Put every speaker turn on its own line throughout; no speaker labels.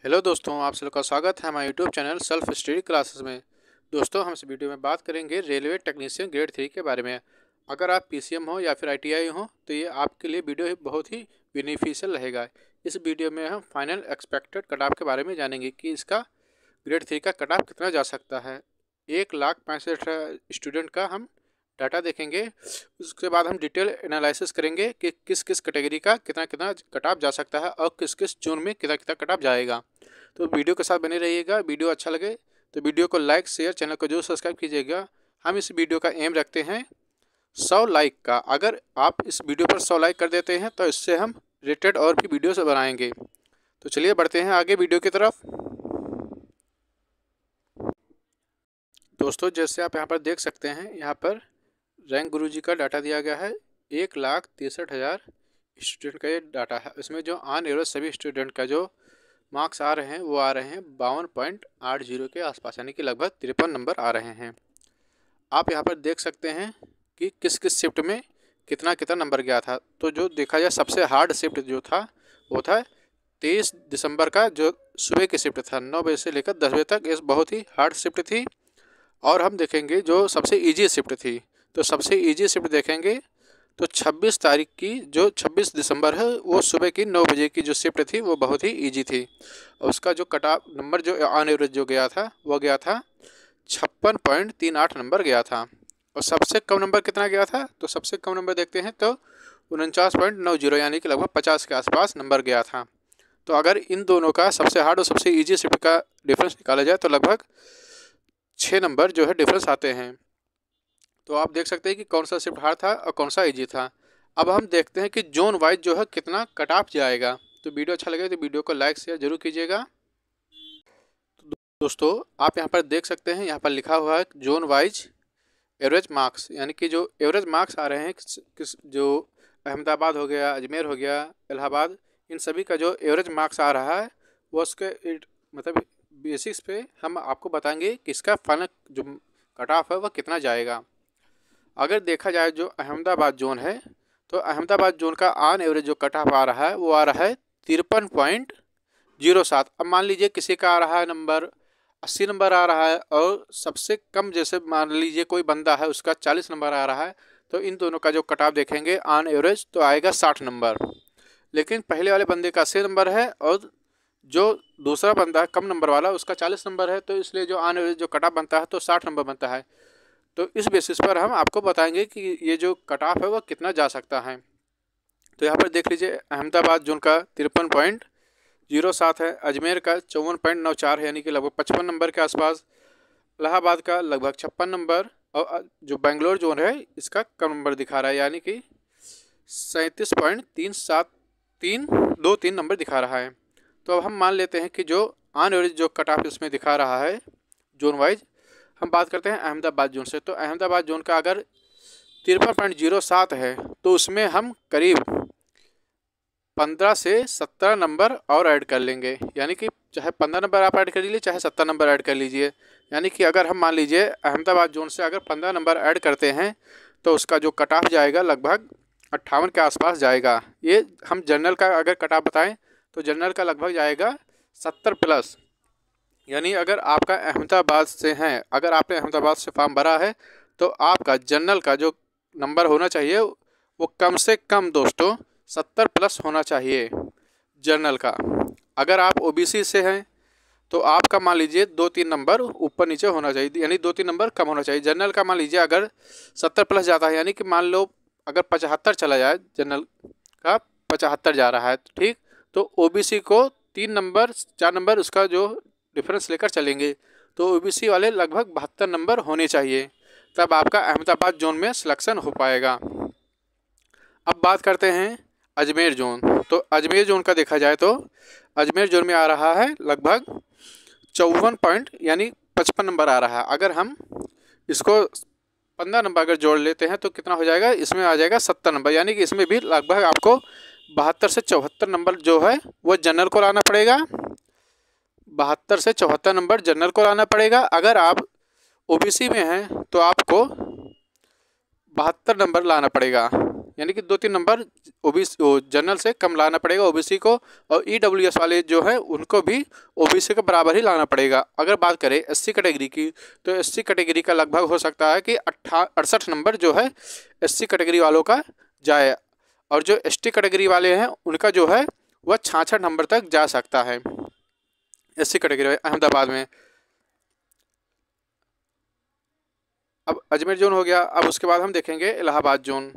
Hello दोस्तों, आप सभी का स्वागत है हमारे YouTube channel self study classes में। दोस्तों, हम इस वीडियो में बात करेंगे रेलवे टेक्नीशियन ग्रेड 3 के बारे में। अगर आप पीसीएम हो या फिर आईटीआई हो तो ये आपके लिए वीडियो बहुत ही बेनिफिशियल रहेगा। इस वीडियो में हम फाइनल एक्सपेक्टेड कट ऑफ के बारे में जानेंगे कि इसका ग्रेड 3 का कट ऑफ कितना जा सकता है। 1,65,000 स्टूडेंट का हम डाटा देखेंगे। उसके बाद हम डिटेल एनालिसिस करेंगे कि किस किस कैटेगरी का कितना कितना कट ऑफ जा सकता है और किस किस जोन में कितना कितना कट ऑफ जाएगा। तो वीडियो के साथ बने रहिएगा। वीडियो अच्छा लगे तो वीडियो को लाइक शेयर, चैनल को जरूर सब्सक्राइब कीजिएगा। हम इस वीडियो का एम रखते हैं 100 लाइक का। अगर आप इस वीडियो पर 100 लाइक कर देते हैं तो इससे हम रेटेड और भी वीडियो से बनाएंगे। तो चलिए बढ़ते हैं आगे वीडियो की तरफ। दोस्तों, जैसे आप यहाँ पर देख सकते हैं, यहाँ पर रैंक गुरुजी का डाटा दिया गया है। 1,63,000 स्टूडेंट का ये डाटा है। इसमें जो ऑन एवरेज सभी स्टूडेंट का जो मार्क्स आ रहे हैं वो आ रहे हैं 52.80 के आसपास, यानी कि लगभग 53 नंबर आ रहे हैं। आप यहाँ पर देख सकते हैं कि किस किस शिफ्ट में कितना कितना नंबर गया था। तो जो देखा जाए सबसे हार्ड शिफ्ट जो था वो था 23 दिसंबर का, जो सुबह की शिफ्ट था 9 बजे से लेकर 10 बजे तक। ये बहुत ही हार्ड शिफ्ट थी। और हम देखेंगे जो सबसे ईजी शिफ्ट थी, तो सबसे ईजी शिफ्ट देखेंगे तो 26 तारीख की जो 26 दिसंबर है वो सुबह की 9 बजे की जो शिफ्ट थी वो बहुत ही इजी थी। और उसका जो कट ऑफ नंबर जो ऑन एवरेज जो गया था वो गया था 56.38 नंबर गया था। और सबसे कम नंबर कितना गया था, तो सबसे कम नंबर देखते हैं तो 49.90, यानी कि लगभग 50 के आसपास नंबर गया था। तो अगर इन दोनों का सबसे हार्ड और सबसे ईजी शिफ्ट का डिफरेंस निकाला जाए तो लगभग 6 नंबर जो है डिफरेंस आते हैं। तो आप देख सकते हैं कि कौन सा शिफ्ट हार्ड था और कौन सा इजी था। अब हम देखते हैं कि जोन वाइज जो है कितना कट ऑफ जाएगा। तो वीडियो अच्छा लगे तो वीडियो को लाइक शेयर जरूर कीजिएगा। तो दोस्तों, आप यहाँ पर देख सकते हैं, यहाँ पर लिखा हुआ है जोन वाइज एवरेज मार्क्स, यानी कि जो एवरेज मार्क्स आ रहे हैं किस जो अहमदाबाद हो गया, अजमेर हो गया, इलाहाबाद, इन सभी का जो एवरेज मार्क्स आ रहा है वो उसके मतलब बेसिक्स पे हम आपको बताएंगे कि इसका फाइनल जो कट ऑफ है वह कितना जाएगा। अगर देखा जाए जो अहमदाबाद जोन है, तो अहमदाबाद जोन का ऑन एवरेज जो कट ऑफ आ रहा है वो आ रहा है 53.07। अब मान लीजिए किसी का आ रहा है नंबर 80 नंबर आ रहा है और सबसे कम जैसे मान लीजिए कोई बंदा है उसका 40 नंबर आ रहा है, तो इन दोनों का जो कट ऑफ देखेंगे ऑन एवरेज तो आएगा 60 नंबर। लेकिन पहले वाले बंदे का 80 नंबर है और जो दूसरा बंदा है कम नंबर वाला उसका 40 नंबर है, तो इसलिए जो ऑन एवरेज जो कट ऑफ बनता है तो 60 नंबर बनता है। तो इस बेसिस पर हम आपको बताएंगे कि ये जो कट ऑफ है वह कितना जा सकता है। तो यहाँ पर देख लीजिए, अहमदाबाद जोन का 53.07 है, अजमेर का 54.94 है, यानी कि लगभग 55 नंबर के आसपास, इलाहाबाद का लगभग 56 नंबर, और जो बेंगलोर जोन है इसका कम नंबर दिखा रहा है, यानी कि 37.3723 नंबर दिखा रहा है। तो अब हम मान लेते हैं कि जो ऑन एवरेज जो कट ऑफ इसमें दिखा रहा है जोन वाइज, हम बात करते हैं अहमदाबाद जोन से। तो अहमदाबाद जोन का अगर 53.07 है तो उसमें हम करीब 15 से 17 नंबर और ऐड कर लेंगे, यानी कि चाहे 15 नंबर आप ऐड कर लीजिए चाहे 17 नंबर ऐड कर लीजिए। यानी कि अगर हम मान लीजिए अहमदाबाद जोन से अगर 15 नंबर ऐड करते हैं तो उसका जो कट ऑफ जाएगा लगभग 58 के आसपास जाएगा। ये हम जनरल का अगर कट ऑफ बताएँ तो जनरल का लगभग जाएगा 70 प्लस। यानी अगर आपका अहमदाबाद से है, अगर आपने अहमदाबाद से फॉर्म भरा है तो आपका जनरल का जो नंबर होना चाहिए वो कम से कम दोस्तों 70 प्लस होना चाहिए जनरल का। अगर आप ओबीसी से हैं तो आपका मान लीजिए 2-3 नंबर ऊपर नीचे होना चाहिए, यानी 2-3 नंबर कम होना चाहिए। जनरल का मान लीजिए अगर 70 प्लस जाता है, यानी कि मान लो अगर 75 चला जाए, जनरल का 75 जा रहा है, ठीक, तो ओबीसी को 3 नंबर 4 नंबर उसका जो डिफरेंस लेकर चलेंगे, तो ओबीसी वाले लगभग 72 नंबर होने चाहिए, तब आपका अहमदाबाद जोन में सिलेक्शन हो पाएगा। अब बात करते हैं अजमेर जोन। तो अजमेर जोन का देखा जाए तो अजमेर जोन में आ रहा है लगभग 54 यानी 55 नंबर आ रहा है। अगर हम इसको 15 नंबर अगर जोड़ लेते हैं तो कितना हो जाएगा, इसमें आ जाएगा 70 नंबर, यानी कि इसमें भी लगभग आपको 72 से 74 नंबर जो है वो जनरल को लाना पड़ेगा। 72 से 74 नंबर जनरल को लाना पड़ेगा। अगर आप ओबीसी में हैं तो आपको 72 नंबर लाना पड़ेगा, यानी कि 2-3 नंबर ओबीसी जनरल से कम लाना पड़ेगा ओबीसी को, और ईडब्ल्यूएस वाले जो है उनको भी ओबीसी के बराबर ही लाना पड़ेगा। अगर बात करें एससी कैटेगरी की, तो एससी कैटेगरी का लगभग हो सकता है कि 68 नंबर जो है एससी कैटेगरी वालों का जाए, और जो एसटी कैटेगरी वाले हैं उनका जो है वह 66 नंबर तक जा सकता है एससी कैटेगरी अहमदाबाद में। अब अजमेर जोन हो गया। अब उसके बाद हम देखेंगे इलाहाबाद जोन।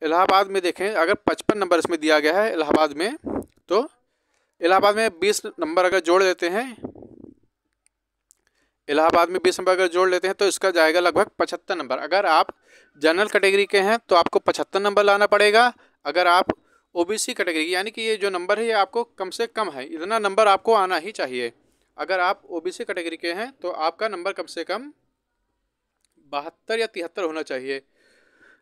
इलाहाबाद में देखें, अगर 55 नंबर इसमें दिया गया है इलाहाबाद में, तो इलाहाबाद में 20 नंबर अगर जोड़ देते हैं, इलाहाबाद में 20 नंबर अगर जोड़ लेते हैं तो इसका जाएगा लगभग 75 नंबर। अगर आप जनरल कैटेगरी के हैं तो आपको 75 नंबर लाना पड़ेगा। अगर आप ओबीसी कैटेगरी, यानी कि ये जो नंबर है ये आपको कम से कम है, इतना नंबर आपको आना ही चाहिए। अगर आप ओबीसी कैटेगरी के हैं तो आपका नंबर कम से कम 72 या 73 होना चाहिए।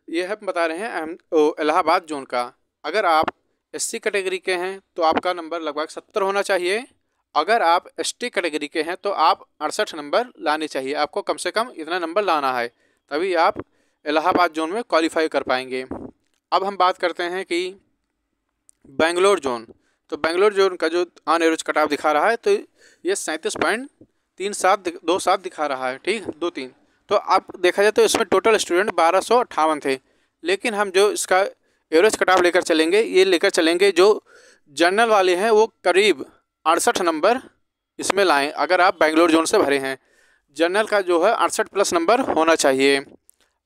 ये हम बता रहे हैं इलाहाबाद जोन का। अगर आप एससी कैटेगरी के हैं तो आपका नंबर लगभग 70 होना चाहिए। अगर आप एसटी कैटेगरी के हैं तो आप 68 नंबर लाने चाहिए। आपको कम से कम इतना नंबर लाना है, तभी आप इलाहाबाद जोन में क्वालिफाई कर पाएंगे। अब हम बात करते हैं कि बेंगलोर जोन। तो बेंगलोर जोन का जो ऑन एवरेज कटाव दिखा रहा है तो ये 37.27 दिखा रहा है, ठीक 2-3। तो अब देखा जाए तो इसमें टोटल स्टूडेंट 1258 थे, लेकिन हम जो इसका एवरेज कटाव लेकर चलेंगे, ये लेकर चलेंगे जो जनरल वाले हैं वो करीब 68 नंबर इसमें लाएं। अगर आप बेंगलोर जोन से भरे हैं, जनरल का जो है 68 प्लस नंबर होना चाहिए।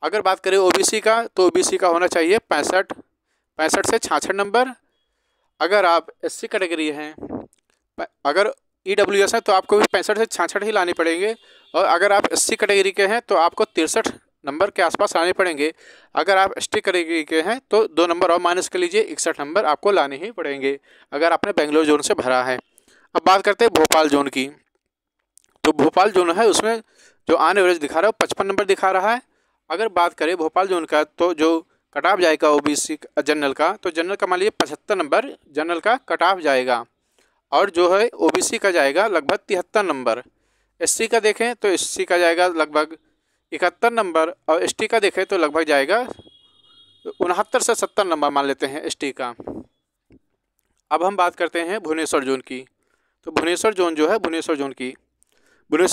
अगर बात करें ओबीसी का, तो ओबीसी का होना चाहिए 65 से 66 नंबर। अगर आप एससी कैटेगरी हैं, अगर ईडब्ल्यूएस है तो आपको भी 65 से 66 ही लाने पड़ेंगे, और अगर आप एससी कैटेगरी के हैं तो आपको 63 नंबर के आसपास लाने पड़ेंगे। अगर आप एसटी कैटेगरी के हैं तो 2 नंबर और माइनस कर लीजिए, 61 नंबर आपको लाने ही पड़ेंगे अगर आपने बेंगलोर जोन से भरा है। अब बात करते हैं भोपाल जोन की। तो भोपाल जोन है उसमें जो ऑन एवरेज दिखा रहा है 55 नंबर दिखा रहा है। अगर बात करें भोपाल जोन का, तो जो कट ऑफ जाएगा ओबीसी जनरल का, तो जनरल का मान लीजिए 75 नंबर जनरल का कट ऑफ जाएगा, और जो है ओबीसी का जाएगा लगभग 73 नंबर। एससी का देखें तो एससी का जाएगा लगभग 71 नंबर, और एसटी का देखें तो लगभग जाएगा 69 से 70 नंबर मान लेते हैं एसटी का। अब हम बात करते हैं भुवनेश्वर जोन की। तो भुवनेश्वर जोन जो है भुवनेश्वर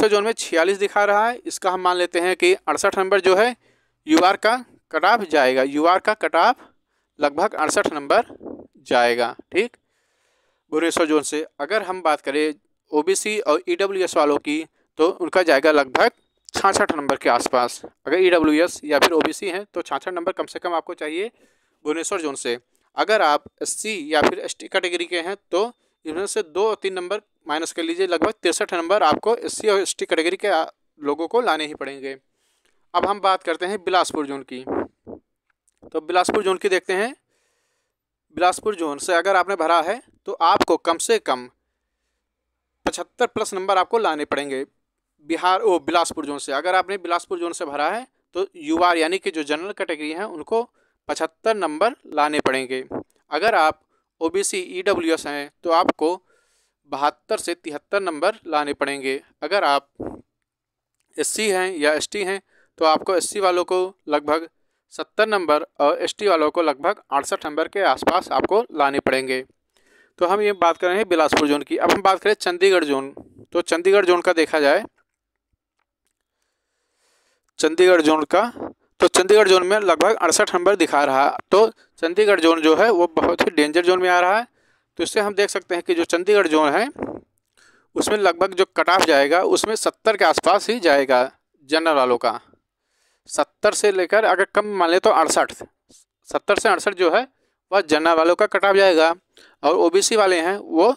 जोन में 46 दिखा रहा है। इसका हम मान लेते हैं कि 68 नंबर जो है यूआर का कट ऑफ जाएगा। यूआर का कट ऑफ लगभग 68 नंबर जाएगा, ठीक भुवनेश्वर जोन से। अगर हम बात करें ओबीसी और ईडब्ल्यूएस वालों की, तो उनका जाएगा लगभग 66 नंबर के आसपास। अगर ईडब्ल्यूएस या फिर ओबीसी हैं तो 66 नंबर कम से कम आपको चाहिए भुवनेश्वर जोन से। अगर आप एससी या फिर एसटी कैटेगरी के हैं तो इनमें से 2-3 नंबर माइनस कर लीजिए, लगभग 63 नंबर आपको एससी और एसटी कैटेगरी के लोगों को लाने ही पड़ेंगे। अब हम बात करते हैं बिलासपुर जोन की। तो बिलासपुर जोन की देखते हैं। बिलासपुर जोन से अगर आपने भरा है तो आपको कम से कम 75 प्लस नंबर आपको लाने पड़ेंगे बिलासपुर जोन से। अगर आपने बिलासपुर जोन से भरा है तो यूआर यानी कि जो जनरल कैटेगरी हैं उनको 75 नंबर लाने पड़ेंगे। अगर आप ओबीसी ईडब्ल्यूएस हैं तो आपको 72 से 73 नंबर लाने पड़ेंगे। अगर आप एससी हैं या एसटी हैं तो आपको एससी वालों को लगभग 70 नंबर और एसटी वालों को लगभग 68 नंबर के आसपास आपको लाने पड़ेंगे। तो हम ये बात कर रहे हैं बिलासपुर जोन की। अब हम बात करें चंडीगढ़ जोन। तो चंडीगढ़ जोन का देखा जाए, चंडीगढ़ जोन का, तो चंडीगढ़ जोन में लगभग 68 नंबर दिखा रहा है। तो चंडीगढ़ जोन जो है वो बहुत ही डेंजर जोन में आ रहा है। तो इससे हम देख सकते हैं कि जो चंडीगढ़ जोन है उसमें लगभग जो कट ऑफ जाएगा उसमें 70 के आसपास ही जाएगा जनरल वालों का। 70 से लेकर अगर कम मान ले तो 68, 70 से 68 जो है वह जनरल वालों का कट ऑफ जाएगा। और ओबीसी वाले हैं वो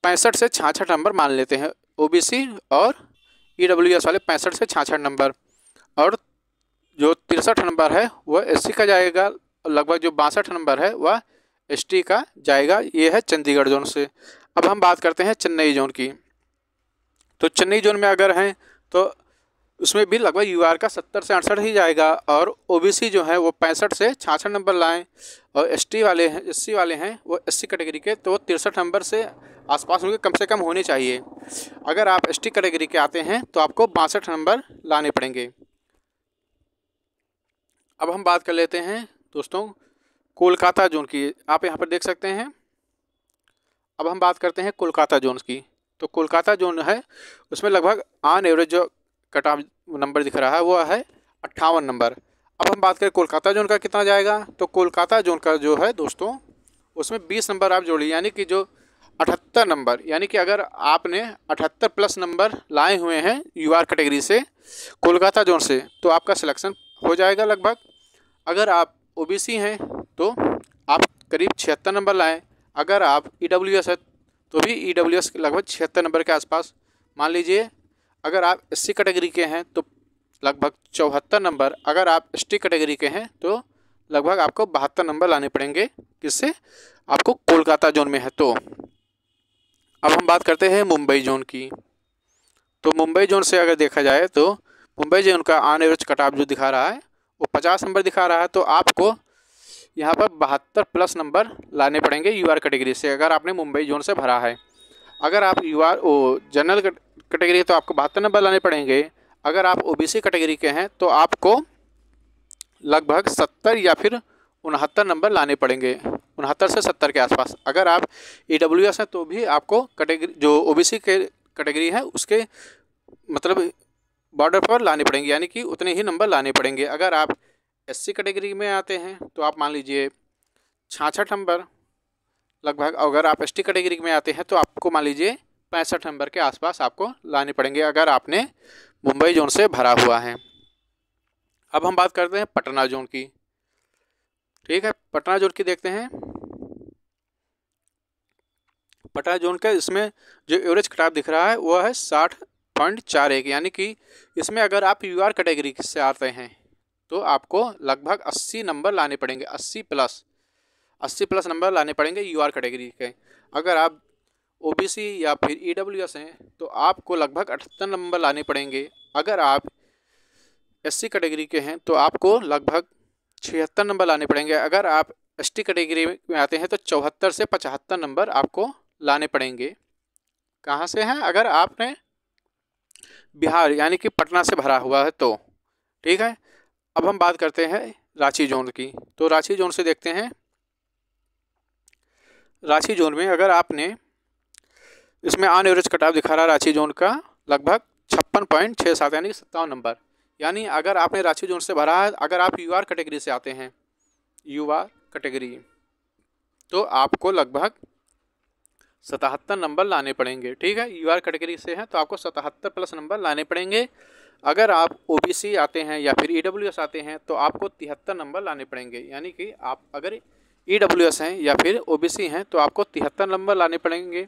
65 से 66 नंबर मान लेते हैं। ओबीसी और ईडब्ल्यूएस वाले 65 से 66 नंबर, और जो 63 नंबर है वह एससी का जाएगा। लगभग जो 62 नंबर है वह एसटी का जाएगा। ये है चंडीगढ़ जोन से। अब हम बात करते हैं चेन्नई जोन की। तो चेन्नई जोन में अगर हैं तो उसमें भी लगभग यूआर का 70 से 68 ही जाएगा, और ओबीसी जो है वो 65 से 66 नंबर लाएं, और एससी वाले हैं वो एससी कैटेगरी के तो 63 नंबर से आसपास उनके कम से कम होने चाहिए। अगर आप एसटी कैटेगरी के आते हैं तो आपको 62 नंबर लाने पड़ेंगे। अब हम बात कर लेते हैं दोस्तों कोलकाता जोन की आप यहाँ पर देख सकते हैं। अब हम बात करते हैं कोलकाता जोन की। तो कोलकाता जोन है उसमें लगभग ऑन एवरेज जो कट ऑफ नंबर दिख रहा है वो है 58 नंबर। अब हम बात करें कोलकाता जोन का कितना जाएगा, तो कोलकाता जोन का जो है दोस्तों उसमें 20 नंबर आप जोड़िए, यानी कि जो 78 नंबर, यानी कि अगर आपने 78 प्लस नंबर लाए हुए हैं यूआर कैटेगरी से कोलकाता जोन से तो आपका सिलेक्शन हो जाएगा लगभग। अगर आप ओबीसी हैं तो आप करीब 76 नंबर लाएँ। अगर आप ईडब्ल्यूएस है तो भी ईडब्ल्यूएस लगभग 76 नंबर के आसपास मान लीजिए। अगर आप एससी कैटेगरी के हैं तो लगभग 74 नंबर। अगर आप एसटी कैटेगरी के हैं तो लगभग आपको 72 नंबर लाने पड़ेंगे, किससे, आपको कोलकाता जोन में है तो। अब हम बात करते हैं मुंबई जोन की। तो मुंबई जोन से अगर देखा जाए तो मुंबई जोन का ऑन एवरेज कट ऑफ जो दिखा रहा है वो 50 नंबर दिखा रहा है। तो आपको यहाँ पर 72 प्लस नंबर लाने पड़ेंगे यूआर कैटेगरी से, अगर आपने मुंबई जोन से भरा है। अगर आप यूआर जनरल कैटेगरी है तो आपको 72 नंबर लाने पड़ेंगे। अगर आप ओबीसी कैटेगरी के हैं तो आपको लगभग 70 या फिर 69 नंबर लाने पड़ेंगे, 69 से 70 के आसपास। अगर आप ईडब्ल्यूएस हैं तो भी आपको कैटेगरी जो ओबीसी के कैटेगरी है उसके मतलब बॉर्डर पर लाने पड़ेंगे, यानी कि उतने ही नंबर लाने पड़ेंगे। अगर आप एससी कैटेगरी में आते हैं तो आप मान लीजिए 66 नंबर लगभग। अगर आप एसटी कैटेगरी में आते हैं तो आपको मान लीजिए 65 नंबर के आसपास आपको लाने पड़ेंगे, अगर आपने मुंबई जोन से भरा हुआ है। अब हम बात करते हैं पटना जोन की। ठीक है, पटना जोन की देखते हैं। पटना जोन का इसमें जो एवरेज कट ऑफ दिख रहा है वो है 60.41, यानी कि इसमें अगर आप यूआर कैटेगरी से आते हैं तो आपको लगभग 80 नंबर लाने पड़ेंगे, 80 प्लस नंबर लाने पड़ेंगे यूआर कैटेगरी के। अगर आप ओबीसी या फिर ईडब्ल्यूएस हैं तो आपको लगभग 78 नंबर लाने पड़ेंगे। अगर आप एससी कैटेगरी के हैं तो आपको लगभग 76 नंबर लाने पड़ेंगे। अगर आप एसटी कैटेगरी में आते हैं तो 74 से 75 नंबर आपको लाने पड़ेंगे। कहाँ से हैं, अगर आपने बिहार यानी कि पटना से भरा हुआ है तो। ठीक है, अब हम बात करते हैं रांची जोन की। तो रांची जोन से देखते हैं। रांची जोन में अगर आपने इसमें ऑन एवरेज कट ऑफ दिखा रहा है रांची जोन का लगभग 56.67 यानी कि 57 नंबर। यानी अगर आपने रांची जोन से भरा है, अगर आप यूआर कैटेगरी से आते हैं यूआर कैटेगरी तो आपको लगभग 77 नंबर लाने पड़ेंगे। ठीक है, यूआर कैटेगरी से हैं तो आपको 77 प्लस नंबर लाने पड़ेंगे। अगर आप ओबीसी आते हैं या फिर ईडब्ल्यूएस आते हैं तो आपको 73 नंबर लाने पड़ेंगे, यानी कि आप अगर ईडब्ल्यूएस हैं या फिर ओबीसी हैं तो आपको 73 नंबर लाने पड़ेंगे।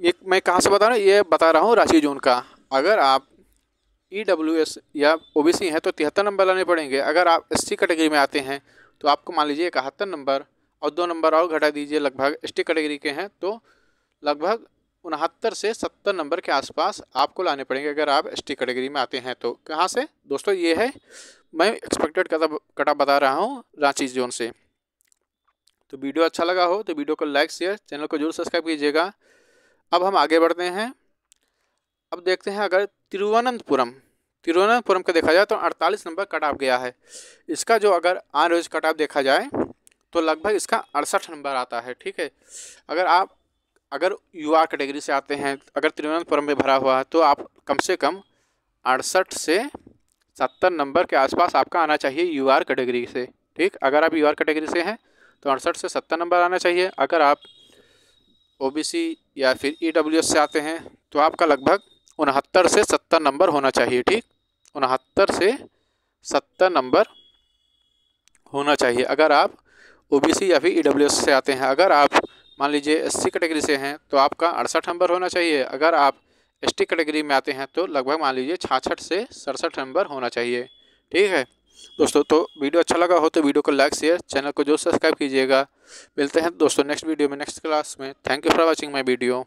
ये मैं कहाँ से बता रहा हूँ, ये बता रहा हूँ रांची जोन का। अगर आप ईडब्ल्यूएस या ओबीसी हैं तो 73 नंबर लाने पड़ेंगे। अगर आप एससी कैटेगरी में आते हैं तो आपको मान लीजिए 71 नंबर और 2 नंबर और घटा दीजिए, लगभग एसटी कैटेगरी के हैं तो लगभग 69 से 70 नंबर के आसपास आपको लाने पड़ेंगे अगर आप एसटी कैटेगरी में आते हैं तो। कहाँ से दोस्तों, ये है मैं एक्सपेक्टेड कट ऑफ बता रहा हूँ रांची जोन से। तो वीडियो अच्छा लगा हो तो वीडियो को लाइक शेयर, चैनल को जरूर सब्सक्राइब कीजिएगा। अब हम आगे बढ़ते हैं। अब देखते हैं अगर तिरुवनंतपुरम का देखा जाए तो 48 नंबर कट ऑफ गया है। इसका जो अगर ऑन एवरेज कट ऑफ देखा जाए तो लगभग इसका 68 नंबर आता है। ठीक है, अगर यूआर कैटेगरी से आते हैं, अगर तिरुवनंतपुरम में भरा हुआ है तो आप कम से कम 68 से 70 नंबर के आसपास आपका आना चाहिए यूआर कैटेगरी से। ठीक, अगर आप यूआर कैटेगरी से हैं तो 68 से 70 नंबर आना चाहिए। अगर आप ओबीसी या फिर ईडब्ल्यूएस से आते हैं तो आपका लगभग 69 से 70 नंबर होना चाहिए। ठीक, 69 से 70 नंबर होना चाहिए अगर आप ओबीसी या फिर ईडब्ल्यूएस से आते हैं। अगर आप मान लीजिए एससी कैटेगरी से हैं तो आपका 68 नंबर होना चाहिए। अगर आप एसटी कैटेगरी में आते हैं तो लगभग मान लीजिए 66 से 67 नंबर होना चाहिए। ठीक है दोस्तों, तो वीडियो अच्छा लगा हो तो वीडियो को लाइक शेयर, चैनल को जो सब्सक्राइब कीजिएगा। मिलते हैं दोस्तों नेक्स्ट वीडियो में, नेक्स्ट क्लास में। Thank you for watching my video.